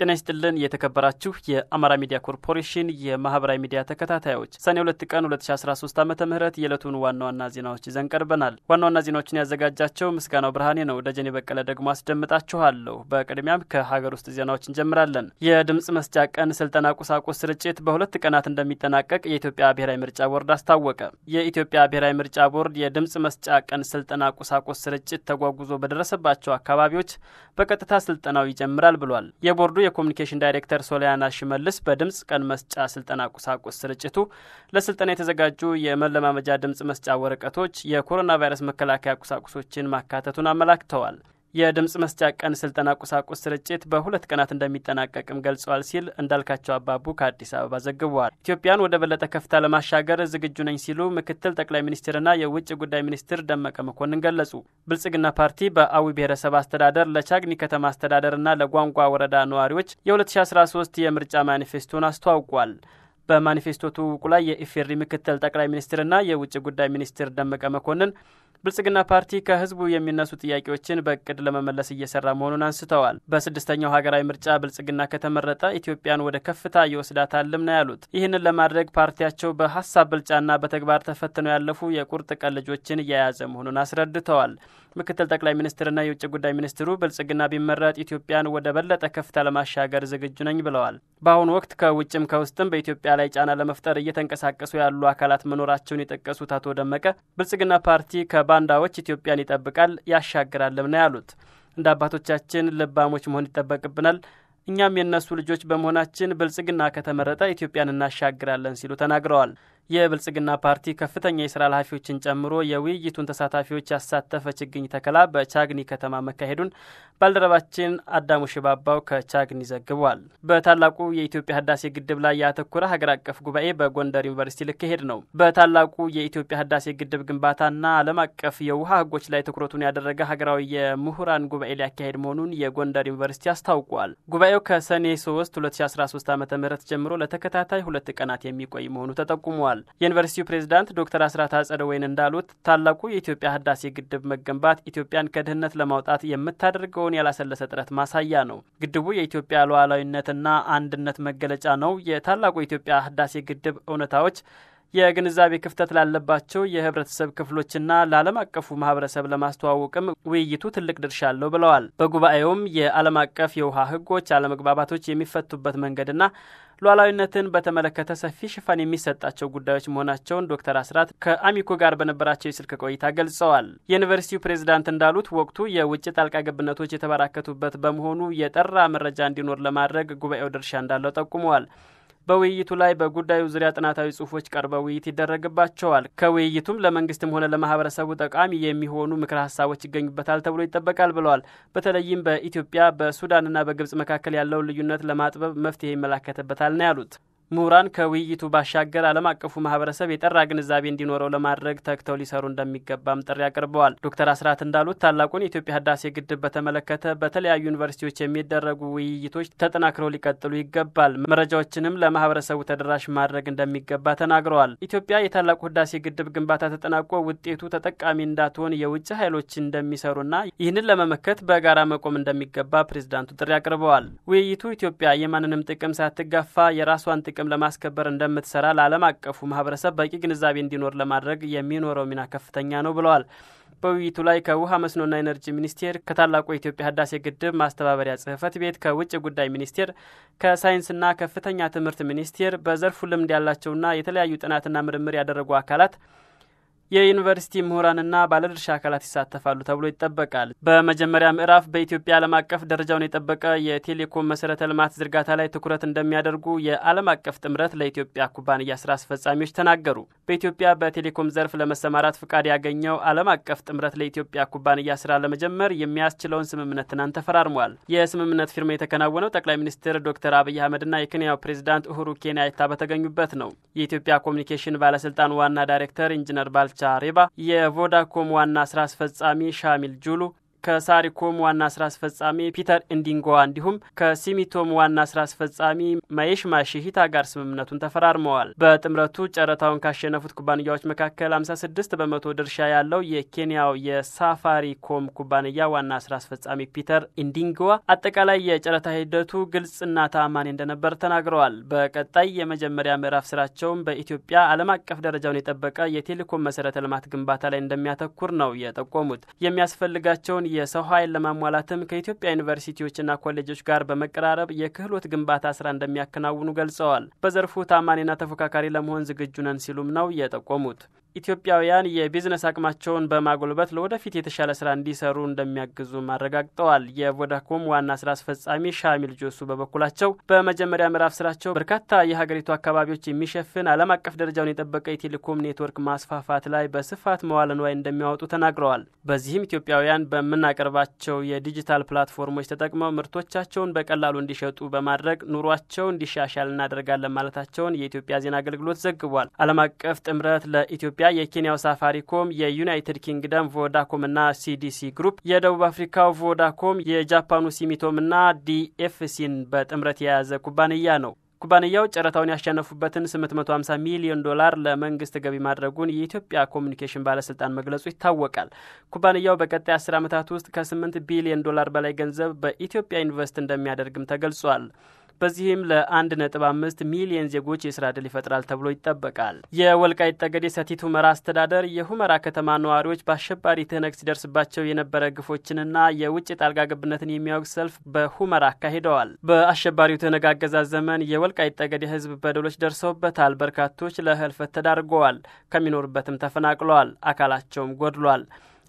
ጤና ይስጥልን የተከበራችሁ የአማራ ሚዲያ ኮርፖሬሽን የማህበራዊ ሚዲያ ተከታታዮች ሰኔ 2 ቀን 2013 ዓመተ ምህረት የዕለቱን ዋና ዜናዎች ይዘን ቀርበናል። ዋና ዜናዎችን ያዘጋጃቸው ምስጋናው ብርሃኔ ነው። ደጀኔ በቀለ ደግሞ አስደምጣችኋለሁ። በቅድሚያም ከሀገር ውስጥ ዜናዎች እንጀምራለን። የድምጽ መስጫ ቀን ስልጠና ቁሳቁስ ስርጭት በሁለት ቀናት እንደሚጠናቀቅ የኢትዮጵያ ብሔራዊ ምርጫ ቦርድ አስታወቀ። የኢትዮጵያ ብሔራዊ ምርጫ ቦርድ የድምጽ መስጫ ቀን ስልጠና ቁሳቁስ ስርጭት ተጓጉዞ በደረሰባቸው አካባቢዎች በቀጥታ ስልጠናው ይጀምራል ብሏል። የቦርዱ የኮሙኒኬሽን ዳይሬክተር ሶሊያና ሽመልስ በድምጽ ቀን መስጫ ስልጠና ቁሳቁስ ስርጭቱ ለስልጠና የተዘጋጁ የመለማመጃ ድምጽ መስጫ ወረቀቶች፣ የኮሮና ቫይረስ መከላከያ ቁሳቁሶችን ማካተቱን አመላክተዋል። የድምጽ መስጫ ቀን ስልጠና ቁሳቁስ ስርጭት በሁለት ቀናት እንደሚጠናቀቅም ገልጿል ሲል እንዳልካቸው አባቡ ከአዲስ አበባ ዘግቧል። ኢትዮጵያን ወደ በለጠ ከፍታ ለማሻገር ዝግጁ ነኝ ሲሉ ምክትል ጠቅላይ ሚኒስትርና የውጭ ጉዳይ ሚኒስትር ደመቀ መኮንን ገለጹ። ብልጽግና ፓርቲ በአዊ ብሔረሰብ አስተዳደር ለቻግኒ ከተማ አስተዳደርና ለጓንጓ ወረዳ ነዋሪዎች የ2013 የምርጫ ማኒፌስቶን አስተዋውቋል። በማኒፌስቶ ትውውቁ ላይ የኢፌዴሪ ምክትል ጠቅላይ ሚኒስትርና የውጭ ጉዳይ ሚኒስትር ደመቀ መኮንን ብልጽግና ፓርቲ ከህዝቡ የሚነሱ ጥያቄዎችን በእቅድ ለመመለስ እየሰራ መሆኑን አንስተዋል። በስድስተኛው ሀገራዊ ምርጫ ብልጽግና ከተመረጠ ኢትዮጵያን ወደ ከፍታ ይወስዳታልም ነው ያሉት። ይህንን ለማድረግ ፓርቲያቸው በሀሳብ ብልጫና በተግባር ተፈትነው ያለፉ የቁርጥ ቀን ልጆችን እየያዘ መሆኑን አስረድተዋል። ምክትል ጠቅላይ ሚኒስትርና የውጭ ጉዳይ ሚኒስትሩ ብልጽግና ቢመረጥ ኢትዮጵያን ወደ በለጠ ከፍታ ለማሻገር ዝግጁ ነኝ ብለዋል። በአሁኑ ወቅት ከውጭም ከውስጥም በኢትዮጵያ ላይ ጫና ለመፍጠር እየተንቀሳቀሱ ያሉ አካላት መኖራቸውን የጠቀሱት አቶ ደመቀ ብልጽግና ፓርቲ ባንዳዎች ኢትዮጵያን ይጠብቃል ያሻግራልም ነው ያሉት። እንደ አባቶቻችን ልባሞች መሆን ይጠበቅብናል። እኛም የነሱ ልጆች በመሆናችን ብልጽግና ከተመረጠ ኢትዮጵያን እናሻግራለን ሲሉ ተናግረዋል። የብልጽግና ፓርቲ ከፍተኛ የስራ ኃላፊዎችን ጨምሮ የውይይቱን ተሳታፊዎች ያሳተፈ ችግኝ ተከላ በቻግኒ ከተማ መካሄዱን ባልደረባችን አዳሙ ሽባባው ከቻግኒ ዘግቧል። በታላቁ የኢትዮጵያ ህዳሴ ግድብ ላይ ያተኮረ ሀገር አቀፍ ጉባኤ በጎንደር ዩኒቨርሲቲ ሊካሄድ ነው። በታላቁ የኢትዮጵያ ህዳሴ ግድብ ግንባታና ዓለም አቀፍ የውሃ ህጎች ላይ ትኩረቱን ያደረገ ሀገራዊ የምሁራን ጉባኤ ሊያካሄድ መሆኑን የጎንደር ዩኒቨርሲቲ አስታውቋል። ጉባኤው ከሰኔ 3 2013 ዓ.ም ጀምሮ ለተከታታይ 2 ቀናት የሚቆይ መሆኑ ተጠቁሟል። የዩኒቨርሲቲው ፕሬዝዳንት ዶክተር አስራት አጸደወይን እንዳሉት ታላቁ የኢትዮጵያ ህዳሴ ግድብ መገንባት ኢትዮጵያን ከድህነት ለማውጣት የምታደርገውን ያላሰለሰ ጥረት ማሳያ ነው። ግድቡ የኢትዮጵያ ሉዓላዊነትና አንድነት መገለጫ ነው። የታላቁ የኢትዮጵያ ህዳሴ ግድብ እውነታዎች የግንዛቤ ክፍተት ላለባቸው የህብረተሰብ ክፍሎችና ለዓለም አቀፉ ማህበረሰብ ለማስተዋወቅም ውይይቱ ትልቅ ድርሻ አለው ብለዋል። በጉባኤውም የዓለም አቀፍ የውሃ ህጎች አለመግባባቶች የሚፈቱበት መንገድና ሉዓላዊነትን በተመለከተ ሰፊ ሽፋን የሚሰጣቸው ጉዳዮች መሆናቸውን ዶክተር አስራት ከአሚኮ ጋር በነበራቸው የስልክ ቆይታ ገልጸዋል። የዩኒቨርሲቲው ፕሬዝዳንት እንዳሉት ወቅቱ የውጭ ጣልቃ ገብነቶች የተበራከቱበት በመሆኑ የጠራ መረጃ እንዲኖር ለማድረግ ጉባኤው ድርሻ እንዳለው ጠቁመዋል። በውይይቱ ላይ በጉዳዩ ዙሪያ ጥናታዊ ጽሁፎች ቀርበው ውይይት ይደረግባቸዋል። ከውይይቱም ለመንግስትም ሆነ ለማህበረሰቡ ጠቃሚ የሚሆኑ ምክረ ሀሳቦች ይገኙበታል ተብሎ ይጠበቃል ብለዋል። በተለይም በኢትዮጵያ በሱዳንና በግብጽ መካከል ያለውን ልዩነት ለማጥበብ መፍትሄ ይመላከተበታል ነው ያሉት። ምሁራን ከውይይቱ ባሻገር ዓለም አቀፉ ማህበረሰብ የጠራ ግንዛቤ እንዲኖረው ለማድረግ ተግተው ሊሰሩ እንደሚገባም ጥሪ አቅርበዋል። ዶክተር አስራት እንዳሉት ታላቁን የኢትዮጵያ ህዳሴ ግድብ በተመለከተ በተለያዩ ዩኒቨርሲቲዎች የሚደረጉ ውይይቶች ተጠናክረው ሊቀጥሉ ይገባል። መረጃዎችንም ለማህበረሰቡ ተደራሽ ማድረግ እንደሚገባ ተናግረዋል። ኢትዮጵያ የታላቁ ህዳሴ ግድብ ግንባታ ተጠናቆ ውጤቱ ተጠቃሚ እንዳትሆን የውጭ ኃይሎች እንደሚሰሩና ይህንን ለመመከት በጋራ መቆም እንደሚገባ ፕሬዝዳንቱ ጥሪ አቅርበዋል። ውይይቱ ኢትዮጵያ የማንንም ጥቅም ሳትጋፋ የራሷን ጥቅም ለማስከበር እንደምትሰራ ለዓለም አቀፉ ማህበረሰብ በቂ ግንዛቤ እንዲኖር ለማድረግ የሚኖረው ሚና ከፍተኛ ነው ብለዋል። በውይይቱ ላይ ከውሃ መስኖና ኢነርጂ ሚኒስቴር፣ ከታላቁ የኢትዮጵያ ህዳሴ ግድብ ማስተባበሪያ ጽህፈት ቤት፣ ከውጭ ጉዳይ ሚኒስቴር፣ ከሳይንስና ከፍተኛ ትምህርት ሚኒስቴር በዘርፉ ልምድ ያላቸውና የተለያዩ ጥናትና ምርምር ያደረጉ አካላት የዩኒቨርሲቲ ምሁራንና ባለድርሻ አካላት ይሳተፋሉ ተብሎ ይጠበቃል። በመጀመሪያ ምዕራፍ በኢትዮጵያ ዓለም አቀፍ ደረጃውን የጠበቀ የቴሌኮም መሰረተ ልማት ዝርጋታ ላይ ትኩረት እንደሚያደርጉ የዓለም አቀፍ ጥምረት ለኢትዮጵያ ኩባንያ ስራ አስፈጻሚዎች ተናገሩ። በኢትዮጵያ በቴሌኮም ዘርፍ ለመሰማራት ፍቃድ ያገኘው ዓለም አቀፍ ጥምረት ለኢትዮጵያ ኩባንያ ስራ ለመጀመር የሚያስችለውን ስምምነት ትናንት ተፈራርሟል። የስምምነት ፊርማ የተከናወነው ጠቅላይ ሚኒስትር ዶክተር አብይ አህመድና የኬንያው ፕሬዝዳንት ኡሁሩ ኬንያታ በተገኙበት ነው። የኢትዮጵያ ኮሙኒኬሽን ባለስልጣን ዋና ዳይሬክተር ኢንጂነር ባልቻ ሬባ፣ የቮዳኮም ዋና ስራ አስፈጻሚ ሻሚል ጁሉ፣ ከሳሪኮም ዋና ስራ አስፈጻሚ ፒተር ኢንዲንጎዋ እንዲሁም ከሲሚቶም ዋና ስራ አስፈጻሚ ማይሽ ማሺሂታ ጋር ስምምነቱን ተፈራርመዋል። በጥምረቱ ጨረታውን ካሸነፉት ኩባንያዎች መካከል 56 በመቶ ድርሻ ያለው የኬንያው የሳፋሪኮም ኩባንያ ዋና ስራ አስፈጻሚ ፒተር ኢንዲንጎዋ አጠቃላይ የጨረታ ሂደቱ ግልጽና ተአማኒ እንደነበር ተናግረዋል። በቀጣይ የመጀመሪያ ምዕራፍ ስራቸውም በኢትዮጵያ ዓለም አቀፍ ደረጃውን የጠበቀ የቴሌኮም መሰረተ ልማት ግንባታ ላይ እንደሚያተኩር ነው የጠቆሙት። የሚያስፈልጋቸውን የሰው ኃይል ለማሟላትም ከኢትዮጵያ ዩኒቨርሲቲዎችና ኮሌጆች ጋር በመቀራረብ የክህሎት ግንባታ ስራ እንደሚያከናውኑ ገልጸዋል። በዘርፉ ታማኒና ተፎካካሪ ለመሆን ዝግጁ ነን ሲሉም ነው የጠቆሙት። ኢትዮጵያውያን የቢዝነስ አቅማቸውን በማጎልበት ለወደፊት የተሻለ ስራ እንዲሰሩ እንደሚያግዙ ማረጋግጠዋል። የቮዳኮም ዋና ስራ አስፈጻሚ ሻሚል ጆሱ በበኩላቸው በመጀመሪያ ምዕራፍ ስራቸው በርካታ የሀገሪቱ አካባቢዎች የሚሸፍን ዓለም አቀፍ ደረጃውን የጠበቀ የቴሌኮም ኔትወርክ ማስፋፋት ላይ በስፋት መዋለ ንዋይ እንደሚያወጡ ተናግረዋል። በዚህም ኢትዮጵያውያን በመናቀርባቸው የዲጂታል ፕላትፎርሞች ተጠቅመው ምርቶቻቸውን በቀላሉ እንዲሸጡ በማድረግ ኑሯቸው እንዲሻሻል እናደርጋለን ማለታቸውን የኢትዮጵያ ዜና አገልግሎት ዘግቧል። ዓለም አቀፍ ጥምረት ለኢትዮጵያ የኬንያው ሳፋሪኮም፣ የዩናይትድ ኪንግደም ቮዳኮም እና ሲዲሲ ግሩፕ፣ የደቡብ አፍሪካው ቮዳኮም፣ የጃፓኑ ሲሚቶም እና ዲኤፍሲን በጥምረት የያዘ ኩባንያ ነው። ኩባንያው ጨረታውን ያሸነፉበትን $850 ሚሊዮን ለመንግስት ገቢ ማድረጉን የኢትዮጵያ ኮሙኒኬሽን ባለስልጣን መግለጹ ይታወቃል። ኩባንያው በቀጣይ 10 ዓመታት ውስጥ ከ$8 ቢሊዮን በላይ ገንዘብ በኢትዮጵያ ኢንቨስት እንደሚያደርግም ተገልጿል። በዚህም ለ1.5 ሚሊዮን ዜጎች የስራ ዕድል ይፈጥራል ተብሎ ይጠበቃል። የወልቃይት ጠገዴ ሰቲት ሁመራ አስተዳደር የሁመራ ከተማ ነዋሪዎች በአሸባሪ ትህነግ ሲደርስባቸው የነበረ ግፎችንና የውጭ ጣልቃ ገብነትን የሚያወግዝ ሰልፍ በሁመራ አካሂደዋል። በአሸባሪው ትህነግ አገዛዝ ዘመን የወልቃይት ጠገዴ ህዝብ በደሎች ደርሰውበታል። በርካቶች ለህልፈት ተዳርገዋል። ከሚኖርበትም ተፈናቅለዋል። አካላቸውም ጎድሏል።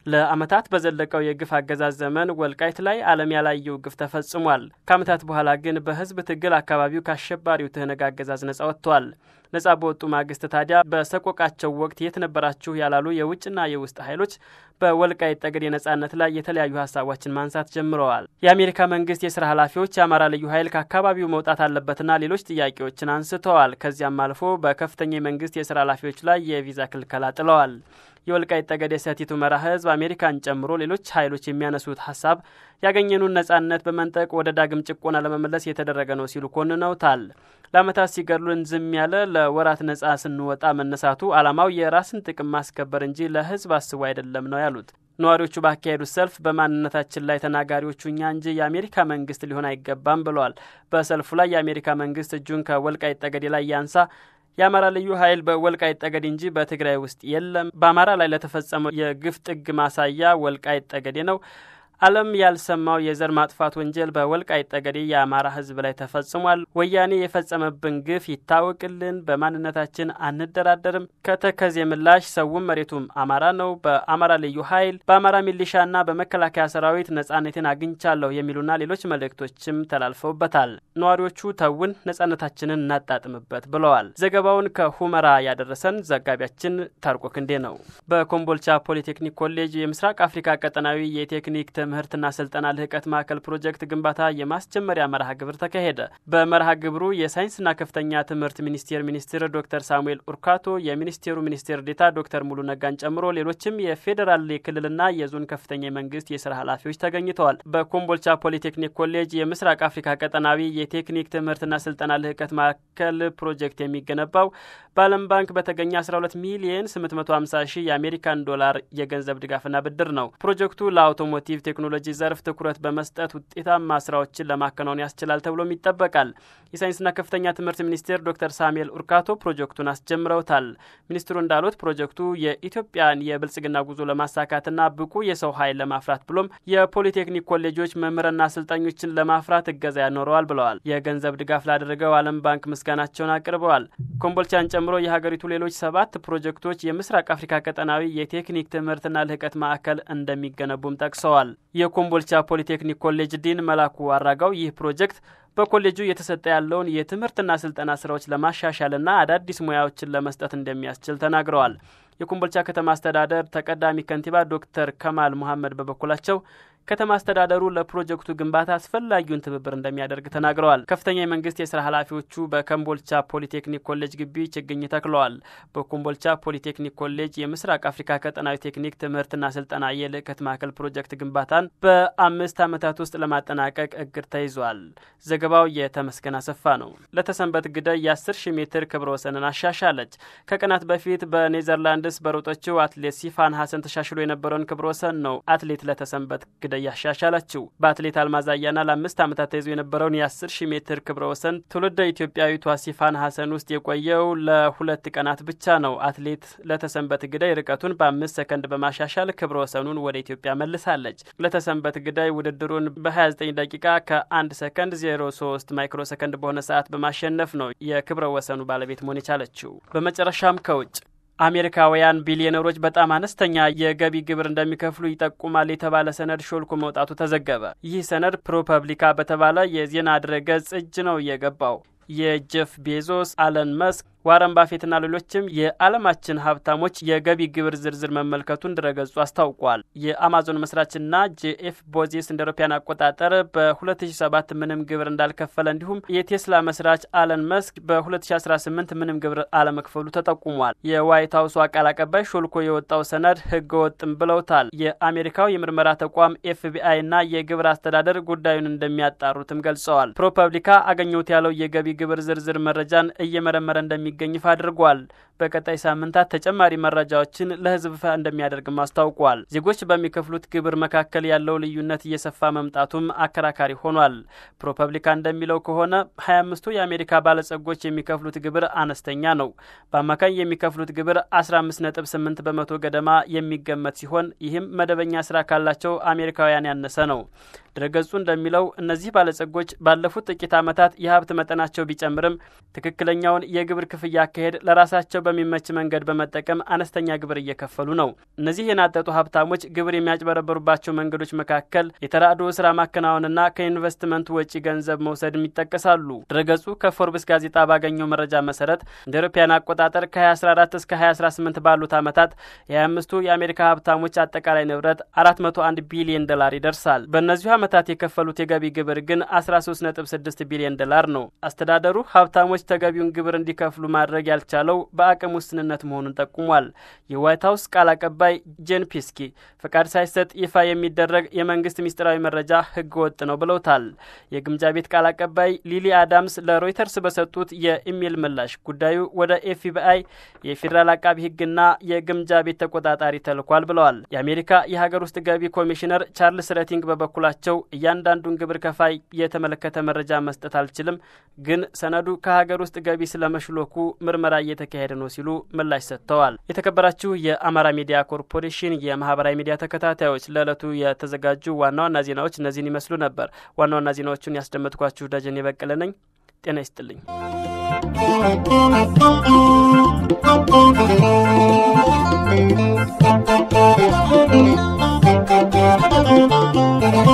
ለአመታት በዘለቀው የግፍ አገዛዝ ዘመን ወልቃይት ላይ ዓለም ያላየው ግፍ ተፈጽሟል። ከአመታት በኋላ ግን በህዝብ ትግል አካባቢው ከአሸባሪው ትህነግ አገዛዝ ነጻ ወጥቷል። ነጻ በወጡ ማግስት ታዲያ በሰቆቃቸው ወቅት የት ነበራችሁ ያላሉ የውጭና የውስጥ ኃይሎች በወልቃይት ጠገዴ ነጻነት ላይ የተለያዩ ሀሳቦችን ማንሳት ጀምረዋል። የአሜሪካ መንግስት የስራ ኃላፊዎች የአማራ ልዩ ኃይል ከአካባቢው መውጣት አለበትና ሌሎች ጥያቄዎችን አንስተዋል። ከዚያም አልፎ በከፍተኛ የመንግስት የስራ ኃላፊዎች ላይ የቪዛ ክልከላ ጥለዋል። የወልቃይት ጠገዴ ሰቲት ሁመራ ህዝብ አሜሪካን ጨምሮ ሌሎች ኃይሎች የሚያነሱት ሀሳብ ያገኘኑን ነጻነት በመንጠቅ ወደ ዳግም ጭቆና ለመመለስ የተደረገ ነው ሲሉ ኮንነውታል። ለአመታት ሲገድሉን ዝም ያለ ለወራት ነጻ ስንወጣ መነሳቱ ዓላማው የራስን ጥቅም ማስከበር እንጂ ለህዝብ አስቦ አይደለም ነው ያሉት። ነዋሪዎቹ ባካሄዱት ሰልፍ በማንነታችን ላይ ተናጋሪዎቹ እኛ እንጂ የአሜሪካ መንግስት ሊሆን አይገባም ብለዋል። በሰልፉ ላይ የአሜሪካ መንግስት እጁን ከወልቃይት ጠገዴ ላይ ያንሳ፣ የአማራ ልዩ ኃይል በወልቃይት ጠገዴ እንጂ በትግራይ ውስጥ የለም፣ በአማራ ላይ ለተፈጸመው የግፍ ጥግ ማሳያ ወልቃይት ጠገዴ ነው፣ ዓለም ያልሰማው የዘር ማጥፋት ወንጀል በወልቃይት ጠገዴ የአማራ ህዝብ ላይ ተፈጽሟል፣ ወያኔ የፈጸመብን ግፍ ይታወቅልን፣ በማንነታችን አንደራደርም፣ ከተከዜ ምላሽ ሰውም መሬቱም አማራ ነው፣ በአማራ ልዩ ኃይል በአማራ ሚሊሻና በመከላከያ ሰራዊት ነጻነትን አግኝቻለሁ የሚሉና ሌሎች መልእክቶችም ተላልፈውበታል። ነዋሪዎቹ ተውን ነጻነታችንን እናጣጥምበት ብለዋል። ዘገባውን ከሁመራ ያደረሰን ዘጋቢያችን ታርቆ ክንዴ ነው። በኮምቦልቻ ፖሊቴክኒክ ኮሌጅ የምስራቅ አፍሪካ ቀጠናዊ የቴክኒክ ትምህርትና ስልጠና ልህቀት ማዕከል ፕሮጀክት ግንባታ የማስጀመሪያ መርሃ ግብር ተካሄደ። በመርሃ ግብሩ የሳይንስና ከፍተኛ ትምህርት ሚኒስቴር ዶክተር ሳሙኤል ኡርካቶ፣ የሚኒስቴሩ ሚኒስቴር ዴታ ዶክተር ሙሉ ነጋን ጨምሮ ሌሎችም የፌዴራል የክልልና የዞን ከፍተኛ የመንግስት የስራ ኃላፊዎች ተገኝተዋል። በኮምቦልቻ ፖሊቴክኒክ ኮሌጅ የምስራቅ አፍሪካ ቀጠናዊ የቴክኒክ ትምህርትና ስልጠና ልህቀት ማዕከል ፕሮጀክት የሚገነባው በዓለም ባንክ በተገኘ 12 ሚሊዮን 850 ሺህ የአሜሪካን ዶላር የገንዘብ ድጋፍና ብድር ነው። ፕሮጀክቱ ለአውቶሞቲቭ ቴክኖሎጂ ዘርፍ ትኩረት በመስጠት ውጤታማ ስራዎችን ለማከናወን ያስችላል ተብሎም ይጠበቃል። የሳይንስና ከፍተኛ ትምህርት ሚኒስቴር ዶክተር ሳሙኤል ኡርካቶ ፕሮጀክቱን አስጀምረውታል። ሚኒስትሩ እንዳሉት ፕሮጀክቱ የኢትዮጵያን የብልጽግና ጉዞ ለማሳካትና ብቁ የሰው ኃይል ለማፍራት ብሎም የፖሊቴክኒክ ኮሌጆች መምህራንና አሰልጣኞችን ለማፍራት እገዛ ያኖረዋል ብለዋል። የገንዘብ ድጋፍ ላደረገው ዓለም ባንክ ምስጋናቸውን አቅርበዋል። ኮምቦልቻን ጨምሮ የሀገሪቱ ሌሎች 7 ፕሮጀክቶች የምስራቅ አፍሪካ ቀጠናዊ የቴክኒክ ትምህርትና ልህቀት ማዕከል እንደሚገነቡም ጠቅሰዋል። የኮምቦልቻ ፖሊቴክኒክ ኮሌጅ ዲን መላኩ አራጋው ይህ ፕሮጀክት በኮሌጁ የተሰጠ ያለውን የትምህርትና ስልጠና ስራዎች ለማሻሻልና አዳዲስ ሙያዎችን ለመስጠት እንደሚያስችል ተናግረዋል። የኮምቦልቻ ከተማ አስተዳደር ተቀዳሚ ከንቲባ ዶክተር ከማል መሐመድ በበኩላቸው ከተማ አስተዳደሩ ለፕሮጀክቱ ግንባታ አስፈላጊውን ትብብር እንደሚያደርግ ተናግረዋል። ከፍተኛ የመንግስት የስራ ኃላፊዎቹ በኮምቦልቻ ፖሊቴክኒክ ኮሌጅ ግቢ ችግኝ ተክለዋል። በኮምቦልቻ ፖሊቴክኒክ ኮሌጅ የምስራቅ አፍሪካ ቀጠናዊ ቴክኒክ ትምህርትና ስልጠና የልዕቀት ማዕከል ፕሮጀክት ግንባታን በ5 ዓመታት ውስጥ ለማጠናቀቅ እቅድ ተይዟል። ዘገባው የተመስገን አሰፋ ነው። ለተሰንበት ግዳይ የ10,000 ሜትር ክብረ ወሰንን አሻሻለች። ከቀናት በፊት በኔዘርላንድስ በሮጠችው አትሌት ሲፋን ሀሰን ተሻሽሎ የነበረውን ክብረ ወሰን ነው አትሌት ለተሰንበት ግዳይ ያሻሻለችው። በአትሌት አልማዝ አያና ለ5 ዓመታት ተይዞ የነበረውን የ10,000 ሜትር ክብረ ወሰን ትውልደ ኢትዮጵያዊቷ ሲፋን ሀሰን ውስጥ የቆየው ለ2 ቀናት ብቻ ነው። አትሌት ለተሰንበት ግዳይ ርቀቱን በ5 ሰከንድ በማሻሻል ክብረ ወሰኑን ወደ ኢትዮጵያ መልሳለች። ለተሰንበት ግዳይ ውድድሩን በ29 ደቂቃ ከ1 ሰከንድ 03 ማይክሮ ሰከንድ በሆነ ሰዓት በማሸነፍ ነው የክብረ ወሰኑ ባለቤት መሆን የቻለችው። በመጨረሻም ከውጭ አሜሪካውያን ቢሊዮነሮች በጣም አነስተኛ የገቢ ግብር እንደሚከፍሉ ይጠቁማል የተባለ ሰነድ ሾልኮ መውጣቱ ተዘገበ። ይህ ሰነድ ፕሮፐብሊካ በተባለ የዜና ድረገጽ እጅ ነው የገባው። የጄፍ ቤዞስ፣ አለን መስክ፣ ዋረን ባፌትና ሌሎችም የዓለማችን ሀብታሞች የገቢ ግብር ዝርዝር መመልከቱን ድረገጹ አስታውቋል። የአማዞን መስራችና ጄኤፍ ቦዚስ እንደ አውሮፓውያን አቆጣጠር በ2007 ምንም ግብር እንዳልከፈለ እንዲሁም የቴስላ መስራች አለን መስክ በ2018 ምንም ግብር አለመክፈሉ ተጠቁሟል። የዋይት ሀውስ ቃል አቀባይ ሾልኮ የወጣው ሰነድ ህገወጥም ብለውታል። የአሜሪካው የምርመራ ተቋም ኤፍቢአይ እና የግብር አስተዳደር ጉዳዩን እንደሚያጣሩትም ገልጸዋል። ፕሮፐብሊካ አገኘሁት ያለው የገቢ ግብር ዝርዝር መረጃን እየመረመረ እንደሚገኝ ይፋ አድርጓል። በቀጣይ ሳምንታት ተጨማሪ መረጃዎችን ለህዝብ ይፋ እንደሚያደርግም አስታውቋል። ዜጎች በሚከፍሉት ግብር መካከል ያለው ልዩነት እየሰፋ መምጣቱም አከራካሪ ሆኗል። ፕሮፐብሊካ እንደሚለው ከሆነ 25ቱ የአሜሪካ ባለጸጎች የሚከፍሉት ግብር አነስተኛ ነው። በአማካኝ የሚከፍሉት ግብር 15.8 በመቶ ገደማ የሚገመት ሲሆን ይህም መደበኛ ስራ ካላቸው አሜሪካውያን ያነሰ ነው። ድረገጹ እንደሚለው እነዚህ ባለጸጎች ባለፉት ጥቂት ዓመታት የሀብት መጠናቸው ቢጨምርም ትክክለኛውን የግብር ክፍያ አካሄድ ለራሳቸው በሚመች መንገድ በመጠቀም አነስተኛ ግብር እየከፈሉ ነው። እነዚህ የናጠጡ ሀብታሞች ግብር የሚያጭበረበሩባቸው መንገዶች መካከል የተራድኦ ስራ ማከናወንና ከኢንቨስትመንት ወጪ ገንዘብ መውሰድ ይጠቀሳሉ። ድረገጹ ከፎርብስ ጋዜጣ ባገኘው መረጃ መሰረት እንደ አውሮፓውያን አቆጣጠር ከ2014 እስከ 2018 ባሉት ዓመታት የ25ቱ የአሜሪካ ሀብታሞች አጠቃላይ ንብረት $401 ቢሊዮን ይደርሳል። በእነዚህ ዓመታት የከፈሉት የገቢ ግብር ግን $13.6 ቢሊዮን ነው። አስተዳደሩ ሀብታሞች ተገቢውን ግብር እንዲከፍሉ ማድረግ ያልቻለው በአቅም ውስንነት መሆኑን ጠቁሟል። የዋይት ሀውስ ቃል አቀባይ ጄን ፒስኪ ፈቃድ ሳይሰጥ ይፋ የሚደረግ የመንግስት ሚስጥራዊ መረጃ ህገወጥ ነው ብለውታል። የግምጃ ቤት ቃል አቀባይ ሊሊ አዳምስ ለሮይተርስ በሰጡት የኢሜል ምላሽ ጉዳዩ ወደ ኤፍቢአይ፣ የፌዴራል አቃቢ ህግና የግምጃ ቤት ተቆጣጣሪ ተልኳል ብለዋል። የአሜሪካ የሀገር ውስጥ ገቢ ኮሚሽነር ቻርልስ ረቲንግ በበኩላቸው እያንዳንዱን ግብር ከፋይ የተመለከተ መረጃ መስጠት አልችልም፣ ግን ሰነዱ ከሀገር ውስጥ ገቢ ስለመሽሎኩ ምርመራ እየተካሄደ ነው ሲሉ ምላሽ ሰጥተዋል። የተከበራችሁ የአማራ ሚዲያ ኮርፖሬሽን የማህበራዊ ሚዲያ ተከታታዮች ለዕለቱ የተዘጋጁ ዋና ዋና ዜናዎች እነዚህን ይመስሉ ነበር። ዋና ዋና ዜናዎቹን ያስደመጥኳችሁ ደጀኔ በቀለ ነኝ። ጤና ይስጥልኝ።